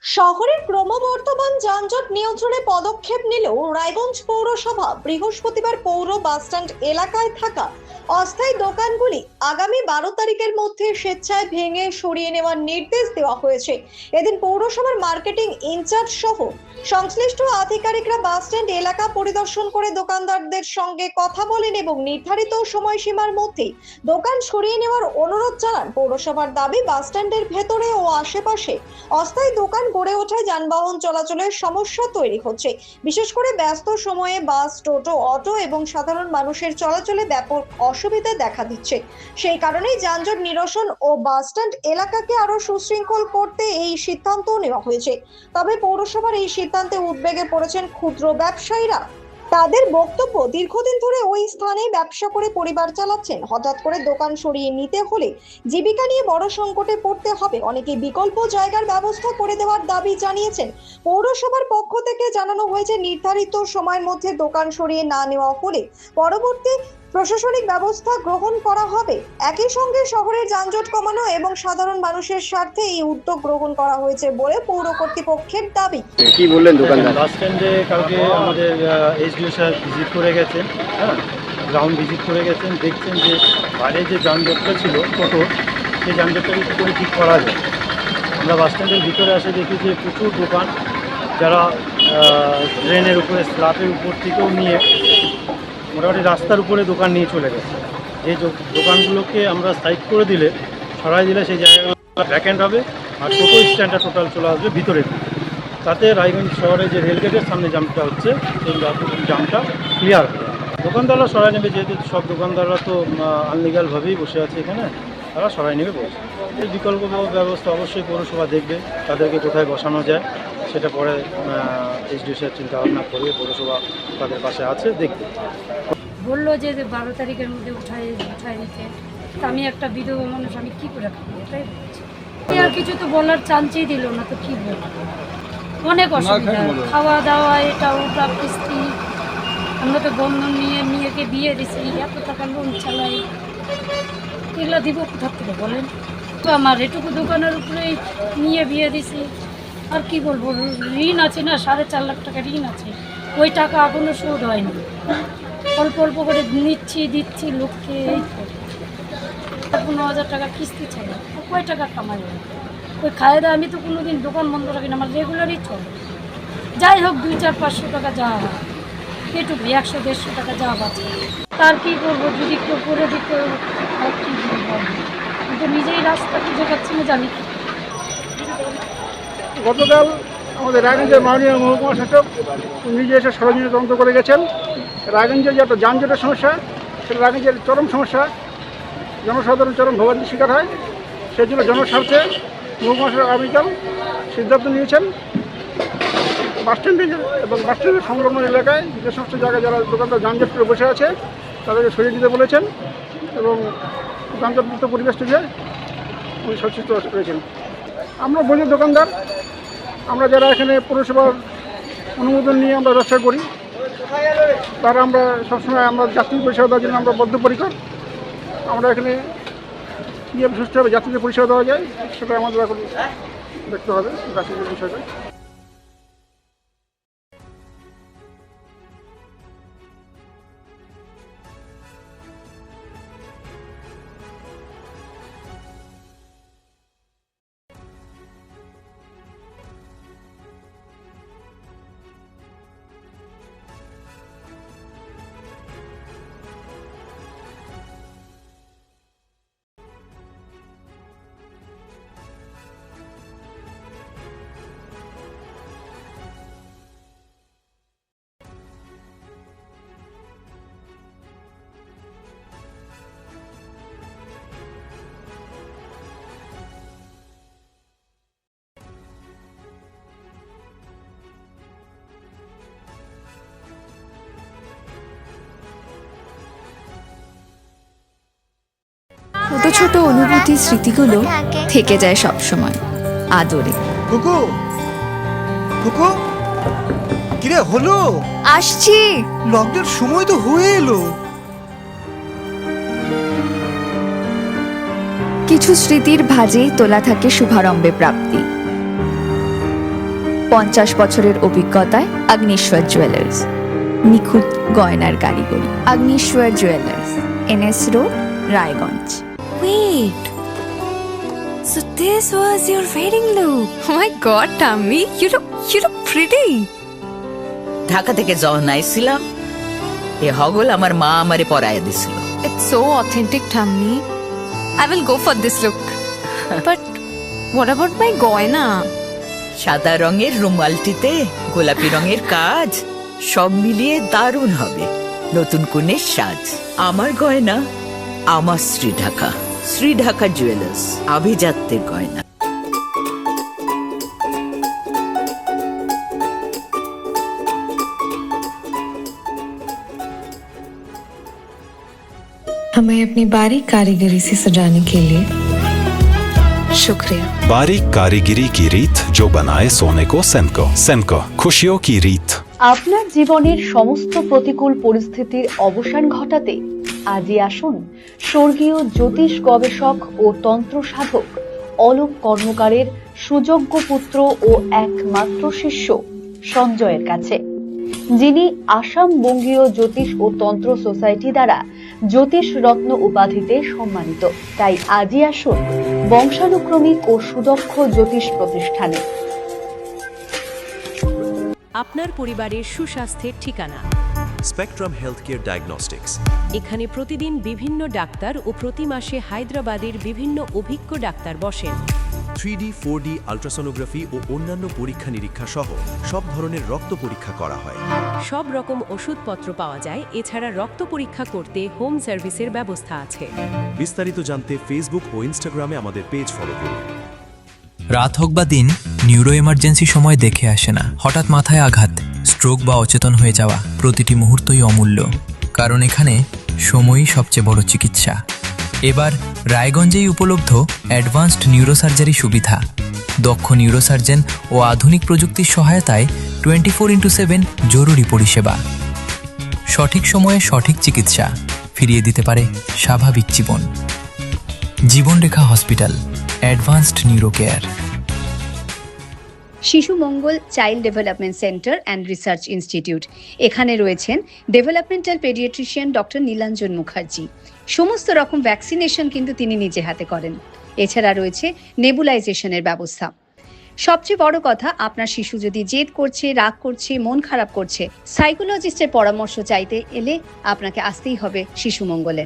শহরের ক্রমবর্ধমান যানজট নিয়ন্ত্রণে পদক্ষেপ নিলেও রায়গঞ্জ পৌরসভা বৃহস্পতিবার পৌর বাসস্ট্যান্ড এলাকায় থাকা অস্থায়ী দোকানগুলি আগামী 12 তারিখের মধ্যে স্বেচ্ছায় ভেঙে সরিয়ে নেওয়ার নির্দেশ দেওয়া হয়েছে। এদিন পৌরসভার মার্কেটিং ইনচার্জ সহ সংশ্লিষ্ট আধিকারিকরা বাসস্ট্যান্ড এলাকা পরিদর্শন করে দোকানদারদের সঙ্গে কথা বলেন এবং নির্ধারিত সময়সীমার মধ্যে দোকান সরিয়ে নেওয়ার অনুরোধ জানান। পৌরসভার দাবি, বাসস্ট্যান্ডের ভেতরে ও আশেপাশে অস্থায়ী দোকান গড়ে ওঠায় যানবাহন চলাচলের সমস্যা তৈরি হচ্ছে। বিশেষ করে ব্যস্ত সময়ে বাস, টোটো, অটো এবং সাধারণ মানুষের চলাচলে ব্যাপক অসুবিধা দেখা দিচ্ছে। সেই কারণেই যানজট নিরসন ও বাসস্ট্যান্ড এলাকাকে আরো সুশৃঙ্খল করতে এই সিদ্ধান্ত নেওয়া হয়েছে। তবে পৌরসভার এই সিদ্ধান্তে উদ্বেগে পড়েছেন ক্ষুদ্র ব্যবসায়ীরা। তাদের বক্তব্য, দীর্ঘদিন ধরে ওই স্থানে ব্যবসা করে পরিবার চালাচ্ছেন। হঠাৎ করে দোকান সরিয়ে নিতে হলে জীবিকা নিয়ে বড় সংকটে পড়তে হবে। অনেকে বিকল্প জায়গার ব্যবস্থা করে দেওয়ার দাবি জানিয়েছেন। পৌরসভার পক্ষ থেকে জানানো হয়েছে, নির্ধারিত সময়ের মধ্যে দোকান সরিয়ে না নেওয়া হলে পরবর্তী প্রশাসনিক ব্যবস্থা গ্রহণ করা হবে। একই সঙ্গে শহরের যানজট কমানো এবং সাধারণ মানুষের স্বার্থে এই উদ্যোগ গ্রহণ করা হয়েছে বলে পৌর কর্তৃপক্ষের দাবি। কি বললেন দোকানদার? বাস স্ট্যান্ডে কালকে আমাদের এসডিও স্যার ভিজিট করে গেছেন, গ্রাউন্ড ভিজিট করে গেছেন। দেখছেন যে বাইরে যে যানজটটা ছিল টোটো, সেই যানজটটাকে কী করে ঠিক করা যায়। আমরা বাস স্ট্যান্ডের ভিতরে আসে দেখি যে প্রচুর দোকান, যারা ট্রেনের উপরে স্ল্যাবের উপর থেকেও নিয়ে মোটামুটি রাস্তার উপরে দোকান নিয়ে চলে গেছে। যে দোকানগুলোকে আমরা সাইড করে দিলে, সরাই দিলে সেই জায়গাগুলো ভ্যাকেন্ট হবে আর টোটো স্ট্যান্ডটা টোটাল চলে আসবে ভিতরে। তাতে রায়গঞ্জ শহরে যে রেলগেটের সামনে জামটা হচ্ছে, সেই জামটা ক্লিয়ার হবে। দোকানদাররা সরাই নেবে, যেহেতু সব দোকানদাররা তো আনলিগালভাবেই বসে আছে এখানে, তারা সরাই নেবে বলছে। এই বিকল্প ব্যবস্থা অবশ্যই পৌরসভা দেখবে, তাদেরকে কোথায় বসানো যায় সেটা পরে এসডিও স্যার চিন্তা ভাবনা করবে। পৌরসভা তাদের পাশে আছে, দেখবে। বললো যে 12 তারিখের মধ্যে উঠায় নিতে। তা আমি একটা বিধবা মানুষ, আমি কী করে খাবো, এটাই বলছি। আর কিছু তো বলার চান্সই দিল না, তো কী বলবো। অনেক অসুবিধা, খাওয়া দাওয়া, এটা ওটা, কিস্তি। আমরা তো বন্ধন নিয়ে মেয়েকে বিয়ে দিছি, এত টাকা লোন চালাই, এগুলো দিব কোথার থেকে বলেন। তো আমার এটুকু দোকানের উপরেই নিয়ে বিয়ে দিছি, আর কি বলবো। ঋণ আছে না, 4.5 লাখ টাকা ঋণ আছে, ওই টাকা এখনও শোধ হয়নি। অল্প অল্প করে দিচ্ছি লোককে। এই 15,000 টাকা কিস্তি ছাড়া কয় টাকা কামাই হয়। ওই খায় দেয়, আমি তো কোনো দিন দোকান বন্ধ রাখি না, আমার রেগুলারই চলে। যাই হোক 200-500 টাকা যাওয়া হয়, এটুকু 100-150 টাকা যাওয়া বাঁচে। তার কী করবো, যদি কেউ করে দিতে, আর কী বলবো। কিন্তু নিজেই রাস্তা খুঁজে পাচ্ছি না, জানি কি। গতকাল আমাদের রায়গঞ্জের মাননীয় মহকুমা শাসক নিজে এসে সরজমিনে তদন্ত করে গেছেন। রায়গঞ্জের যে একটা যানজটের সমস্যা, সেটা রায়গঞ্জের চরম সমস্যা, জনসাধারণ চরম ভোগান্তির শিকার হয়। সেই জন্য জনস্বার্থে মহকুমা শাসক আগামীকাল সিদ্ধান্ত নিয়েছেন, বাসস্ট্যান্ডে এবং বাসস্ট্যান্ডের সংলগ্ন এলাকায় যে সমস্ত জায়গায় যারা দোকানদার যানজট করে বসে আছে তাদেরকে সরিয়ে দিতে বলেছেন এবং যানজটমুক্ত পরিবেশ থেকে উনি সচেষ্ট রয়েছেন। আমরা বলি দোকানদার, আমরা যারা এখানে পৌরসভার অনুমোদন নিয়ে আমরা ব্যবসা করি, তারা আমরা সবসময় আমরা যাত্রী পরিষেবা দেওয়ার জন্য আমরা বদ্ধপরিকর। আমরা এখানে কীভাবে সুষ্ঠুভাবে যাত্রীদের পরিষেবা দেওয়া যায় সেটা আমাদের এখন দেখতে হবে যাত্রীদের বিষয়টা। ছোট ছোট অনুভূতি, স্মৃতিগুলো থেকে যায় সব সময় আদরে। কুকু কুকু, কিরে হলো? আসছি। লকডাউন সময় তো হয়ে এলো। কিছু স্মৃতির ভাজেই তোলা থাকে শুভারম্ভে প্রাপ্তি। 50 বছরের অভিজ্ঞতায় অগ্নিশ্বর জুয়েলার্স, নিখুঁত গয়নার কারিগরি। Agnishwar jewellers, NS road, Raiganj. Wait. So this was your wedding look. Oh my god, Tammy, you look pretty. Dhaka থেকে যখন আইছিলাম এ হগল আমার মা আমারে পরাইয়া দিছিল। It's so authentic, Tammy. I will go for this look. But what about my goina? সাদা রঙের রুমালটিতে গোলাপি রঙের কাজ, সব মিলিয়ে দারুণ হবে নতুন কনের সাজ। আমার গয়না আমার শ্রী ঢাকা জুয়েলার্স, আভিজাত্যের গয়না। हमें अपनी बारीक कारीगरी से सजाने के लिए शुक्रिया। बारीक कारीगरी की रीत जो बनाए सोने को सेनको खुशियों की रीत। আপনার জীবনের সমস্ত প্রতিকূল পরিস্থিতির অবসান ঘটাতে আজই আসুন স্বর্গীয় জ্যোতিষ গবেষক ও তন্ত্র সাধক অলোক কর্মকারের সুযোগ্য পুত্র ও একমাত্র শিষ্য সঞ্জয়ের কাছে, যিনি আসাম বঙ্গীয় জ্যোতিষ ও তন্ত্র সোসাইটি দ্বারা জ্যোতিষ রত্ন উপাধিতে সম্মানিত। তাই আজই আসুন বংশানুক্রমিক ও সুদক্ষ জ্যোতিষ প্রতিষ্ঠানে। আপনার পরিবারের সুস্বাস্থ্যের ঠিকানা স্পেকট্রাম হেলথকেয়ার ডায়াগনস্টিক্স। এখানে প্রতিদিন বিভিন্ন ডাক্তার ও প্রতি মাসে হায়দ্রাবাদের বিভিন্ন অভিজ্ঞ ডাক্তার বসেন। 3D 4D আল্ট্রাসোনোগ্রাফি ও অন্যান্য পরীক্ষা নিরীক্ষা সহ সব ধরনের রক্ত পরীক্ষা করা হয়। সব রকম ওষুধপত্র পাওয়া যায়। এছাড়া রক্ত পরীক্ষা করতে হোম সার্ভিসের ব্যবস্থা আছে। বিস্তারিত জানতে ফেসবুক ও ইনস্টাগ্রামে আমাদের পেজ ফলো করুন। রাত হোক বা দিন, নিউরো এমার্জেন্সি সময় দেখে আসে না। হঠাৎ মাথায় আঘাত, স্ট্রোক বা অচেতন হয়ে যাওয়া, প্রতিটি মুহূর্তই অমূল্য। কারণ এখানে সময়ই সবচেয়ে বড় চিকিৎসা। এবার রায়গঞ্জেই উপলব্ধ অ্যাডভান্সড নিউরোসার্জারি সুবিধা। দক্ষ নিউরোসার্জন ও আধুনিক প্রযুক্তির সহায়তায় 24x7 জরুরি পরিষেবা। সঠিক সময়ে সঠিক চিকিৎসা ফিরিয়ে দিতে পারে স্বাভাবিক জীবন। Jibanrekha hospital, advanced neuro care. Shishu Mangal child development centre and research institute. এখানে রয়েছেন developmental paediatrician doctor Nilanjan Mukherjee. সমস্ত রকম ভ্যাকসিনেশন কিন্তু তিনি নিজে হাতে করেন। এছাড়া রয়েছে নেবুলাইজেশনের ব্যবস্থা। সবচেয়ে বড় কথা, আপনার শিশু যদি জেদ করছে, রাগ করছে, মন খারাপ করছে, সাইকোলজিস্টের পরামর্শ চাইতে এলে আপনাকে আসতেই হবে শিশু মঙ্গলে।